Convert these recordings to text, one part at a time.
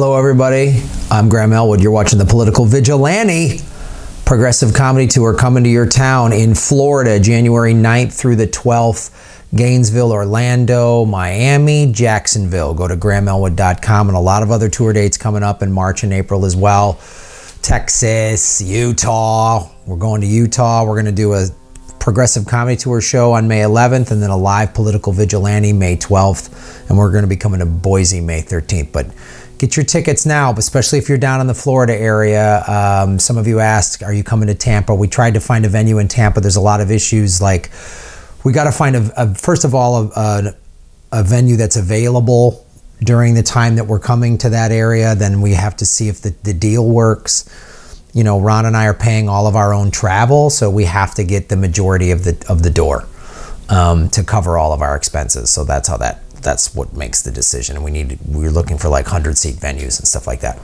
Hello everybody, I'm Graham Elwood. You're watching the Political Vigilante Progressive Comedy Tour coming to your town in Florida, January 9th through the 12th. Gainesville, Orlando, Miami, Jacksonville. Go to grahamelwood.com, and a lot of other tour dates coming up in March and April as well. Texas, Utah. We're going to Utah. We're going to do a Progressive Comedy Tour show on May 11th and then a live Political Vigilante May 12th. And we're going to be coming to Boise May 13th. But get your tickets now, especially if you're down in the Florida area. Some of you asked, are you coming to Tampa? We tried to find a venue in Tampa. There's a lot of issues. Like, we got to find, first of all, a venue that's available during the time that we're coming to that area. Then we have to see if the deal works. You know, Ron and I are paying all of our own travel, so we have to get the majority of the door to cover all of our expenses. So that's how that's what makes the decision. And we're looking for like 100-seat venues and stuff like that.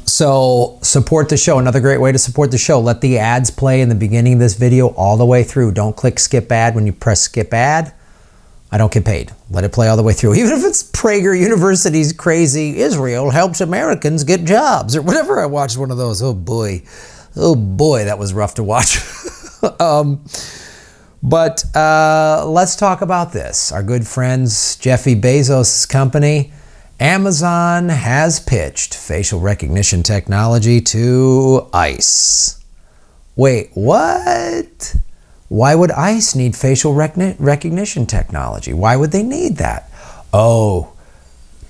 So support the show. Another great way to support the show, let the ads play in the beginning of this video all the way through. Don't click skip ad. When you press skip ad, I don't get paid. Let it play all the way through. Even if it's Prager University's crazy, Israel helps Americans get jobs, or whatever. I watched one of those. Oh boy, that was rough to watch. But let's talk about this. Our good friends, Jeffy Bezos' company, Amazon, has pitched facial recognition technology to ICE. Wait, what? Why would ICE need facial recognition technology? Why would they need that? Oh,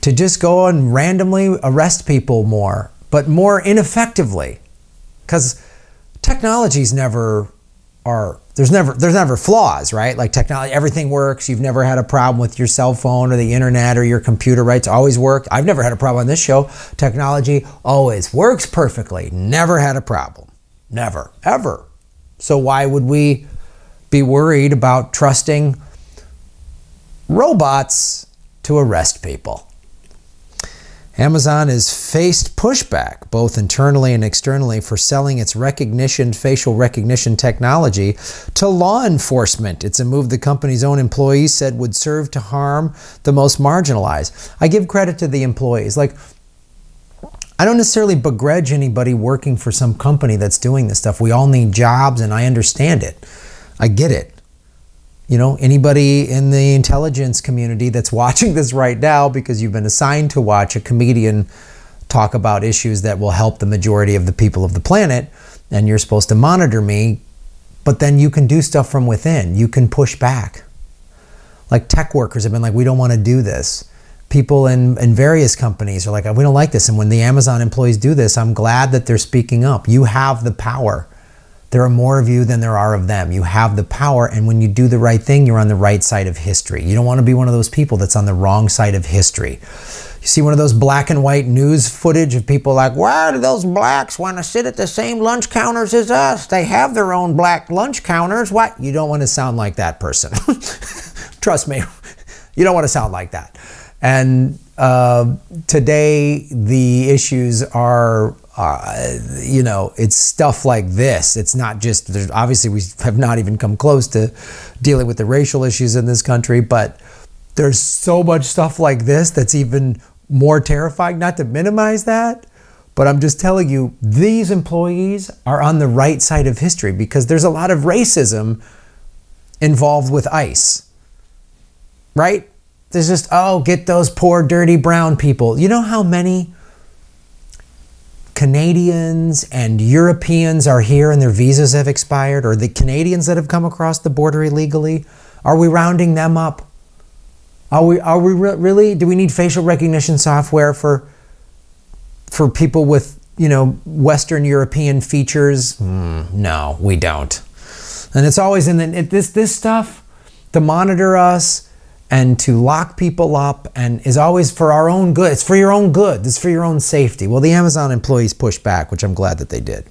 to just go and randomly arrest people more, but more ineffectively. Because technologies never are, there's never flaws, right? Like technology, everything works. You've never had a problem with your cell phone or the internet or your computer, right? It's always worked. I've never had a problem on this show. Technology always works perfectly. Never had a problem. Never, ever. So why would we be worried about trusting robots to arrest people? Amazon has faced pushback, both internally and externally, for selling its facial recognition technology to law enforcement. It's a move the company's own employees said would serve to harm the most marginalized. I give credit to the employees. Like, I don't necessarily begrudge anybody working for some company that's doing this stuff. We all need jobs, and I understand it. I get it. You know, anybody in the intelligence community that's watching this right now because you've been assigned to watch a comedian talk about issues that will help the majority of the people of the planet, and you're supposed to monitor me, but then you can do stuff from within. You can push back. Like tech workers have been like, we don't want to do this. People in various companies are like, we don't like this. And when the Amazon employees do this, I'm glad that they're speaking up. You have the power. There are more of you than there are of them. You have the power, and when you do the right thing, you're on the right side of history. You don't want to be one of those people that's on the wrong side of history. You see one of those black and white news footage of people like, why do those blacks want to sit at the same lunch counters as us? They have their own black lunch counters. What? You don't want to sound like that person. Trust me, you don't want to sound like that. And today, the issues are, you know, it's stuff like this. It's not just, obviously we have not even come close to dealing with the racial issues in this country, but there's so much stuff like this that's even more terrifying. Not to minimize that, but I'm just telling you, these employees are on the right side of history because there's a lot of racism involved with ICE, right? There's just, oh, get those poor, dirty brown people. You know how many Canadians and Europeans are here and their visas have expired, or the Canadians that have come across the border illegally? Are we rounding them up? Are we really? Do we need facial recognition software for people with, you know, Western European features? No, we don't. And it's always in this stuff to monitor us and to lock people up, and is always for our own good. It's for your own good. It's for your own safety. Well, the Amazon employees pushed back, which I'm glad that they did.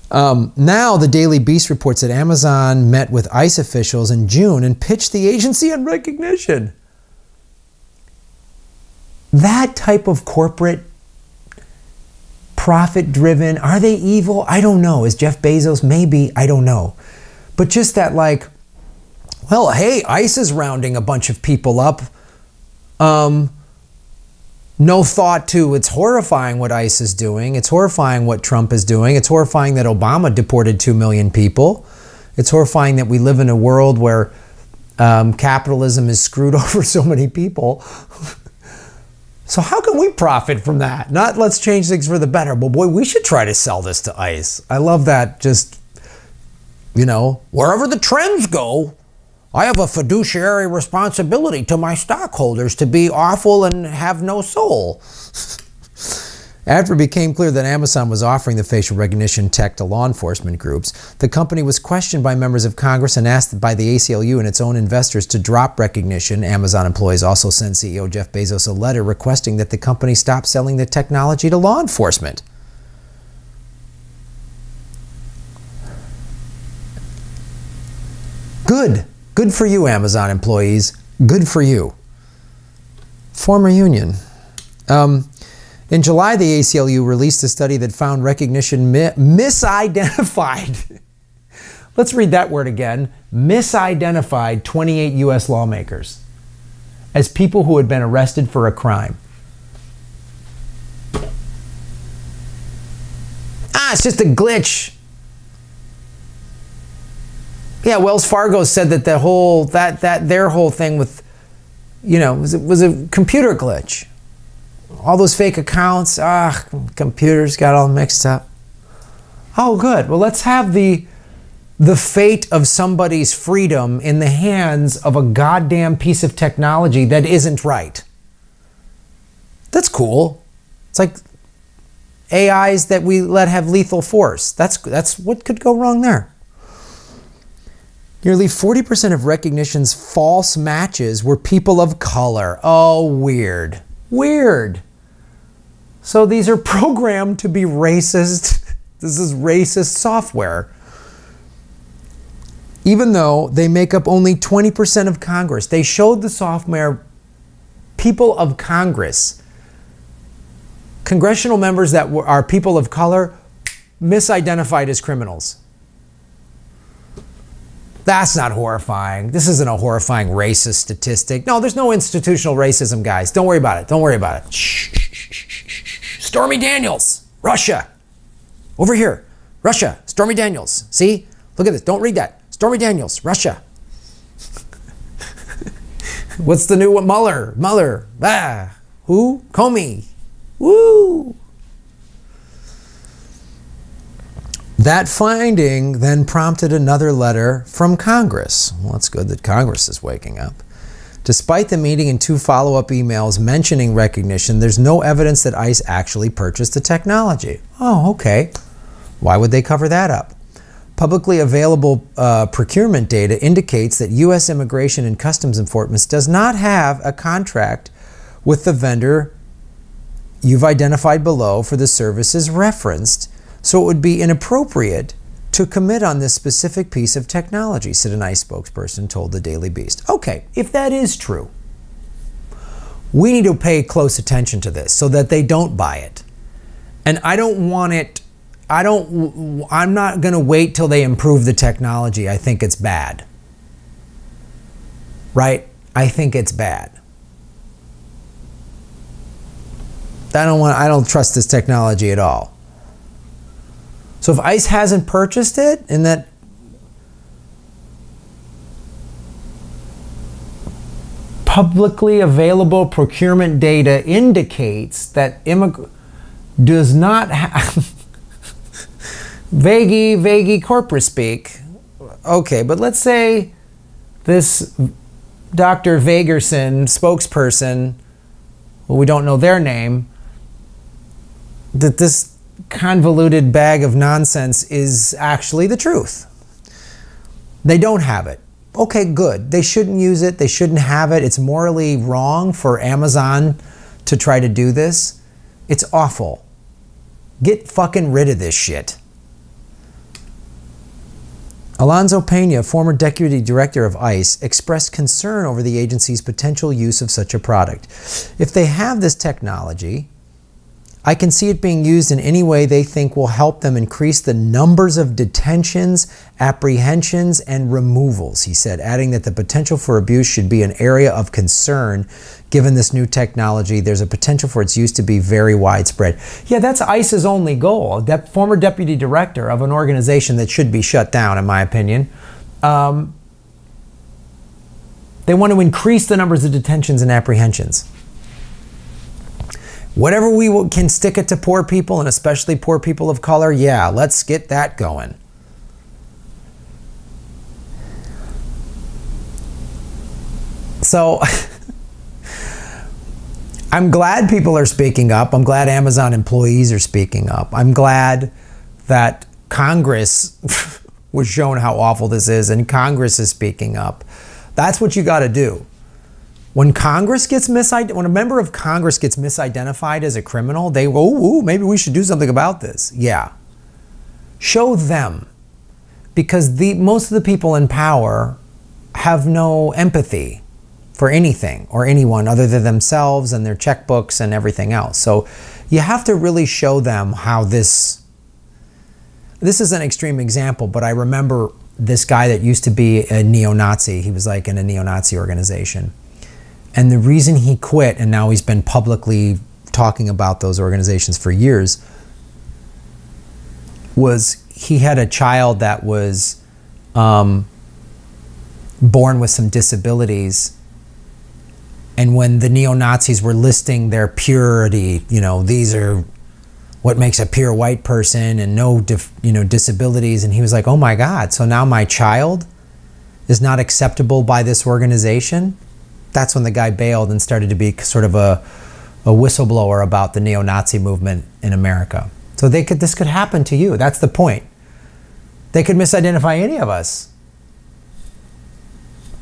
Now, the Daily Beast reports that Amazon met with ICE officials in June and pitched the agency on recognition. That type of corporate, profit-driven, are they evil? I don't know. Is Jeff Bezos? Maybe. I don't know. But just that, like, well, hey, ICE is rounding a bunch of people up. No thought to, it's horrifying what ICE is doing. It's horrifying what Trump is doing. It's horrifying that Obama deported 2 million people. It's horrifying that we live in a world where capitalism is screwed over so many people. So how can we profit from that? Not let's change things for the better, but boy, we should try to sell this to ICE. I love that. Just, you know, wherever the trends go, I have a fiduciary responsibility to my stockholders to be awful and have no soul. After it became clear that Amazon was offering the facial recognition tech to law enforcement groups, the company was questioned by members of Congress and asked by the ACLU and its own investors to drop recognition. Amazon employees also sent CEO Jeff Bezos a letter requesting that the company stop selling the technology to law enforcement. Good. Good for you, Amazon employees. Good for you. Former union. In July, the ACLU released a study that found recognition misidentified. Let's read that word again. Misidentified 28 U.S. lawmakers as people who had been arrested for a crime. It's just a glitch. Yeah, Wells Fargo said that their whole thing with, you know, was a computer glitch. All those fake accounts, computers got all mixed up. Oh, good. Well, let's have the fate of somebody's freedom in the hands of a goddamn piece of technology that isn't right. That's cool. It's like AIs that we let have lethal force. That's what could go wrong there. Nearly 40% of Recognition's false matches were people of color. Oh, weird. Weird. So these are programmed to be racist. This is racist software. Even though they make up only 20% of Congress. They showed the software people of Congress. Congressional members that are people of color misidentified as criminals. That's not horrifying. This isn't a horrifying racist statistic. No, there's no institutional racism, guys. Don't worry about it. Don't worry about it. Shh, shh, shh, shh, shh. Stormy Daniels, Russia. Over here. Russia, Stormy Daniels. See? Look at this. Don't read that. Stormy Daniels, Russia. What's the new one? Mueller. Who? Comey. Woo. That finding then prompted another letter from Congress. Well, it's good that Congress is waking up. Despite the meeting and 2 follow-up emails mentioning recognition, there's no evidence that ICE actually purchased the technology. Oh, okay. Why would they cover that up? Publicly available procurement data indicates that U.S. Immigration and Customs Enforcement does not have a contract with the vendor you've identified below for the services referenced, so it would be inappropriate to commit on this specific piece of technology, said an ICE spokesperson told the Daily Beast. Okay, if that is true, we need to pay close attention to this so that they don't buy it. And I don't want it, I'm not going to wait till they improve the technology. I think it's bad. Right? I think it's bad. I don't trust this technology at all. So if ICE hasn't purchased it, and that publicly available procurement data indicates that does not have vaguey corporate speak. Okay, but let's say this Dr. Vagerson spokesperson, well, we don't know their name, that this convoluted bag of nonsense is actually the truth. They don't have it. Okay, good. They shouldn't use it. They shouldn't have it. It's morally wrong for Amazon to try to do this. It's awful. Get fucking rid of this shit. Alonzo Pena, former deputy director of ICE, expressed concern over the agency's potential use of such a product. If they have this technology, I can see it being used in any way they think will help them increase the numbers of detentions, apprehensions, and removals, he said, adding that the potential for abuse should be an area of concern. Given this new technology, there's a potential for its use to be very widespread. Yeah, that's ICE's only goal. Former deputy director of an organization that should be shut down, in my opinion. They want to increase the numbers of detentions and apprehensions. Whatever we can stick it to poor people, and especially poor people of color, yeah, let's get that going. So, I'm glad people are speaking up. I'm glad Amazon employees are speaking up. I'm glad that Congress was shown how awful this is, and Congress is speaking up. That's what you got to do. When Congress gets when a member of Congress gets misidentified as a criminal, they go, ooh, maybe we should do something about this. Yeah. Show them. Because most of the people in power have no empathy for anything or anyone other than themselves and their checkbooks and everything else. So you have to really show them how this is an extreme example, but I remember this guy that used to be a neo-Nazi. He was like in a neo-Nazi organization. And the reason he quit, and now he's been publicly talking about those organizations for years, was he had a child that was born with some disabilities. And when the neo-Nazis were listing their purity, you know, these are what makes a pure white person and no disabilities. And he was like, oh my God, so now my child is not acceptable by this organization? That's when the guy bailed and started to be sort of a whistleblower about the neo-Nazi movement in America. So this could happen to you. That's the point. They could misidentify any of us.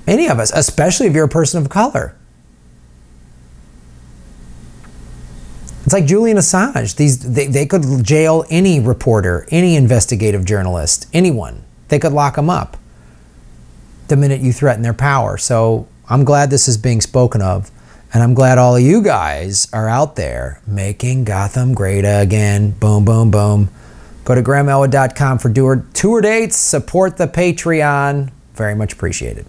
Any of us, especially if you're a person of color. It's like Julian Assange. They could jail any reporter, any investigative journalist, anyone. They could lock them up the minute you threaten their power. So I'm glad this is being spoken of, and I'm glad all of you guys are out there making Gotham great again. Boom, boom, boom. Go to GrahamElwood.com for tour dates. Support the Patreon. Very much appreciated.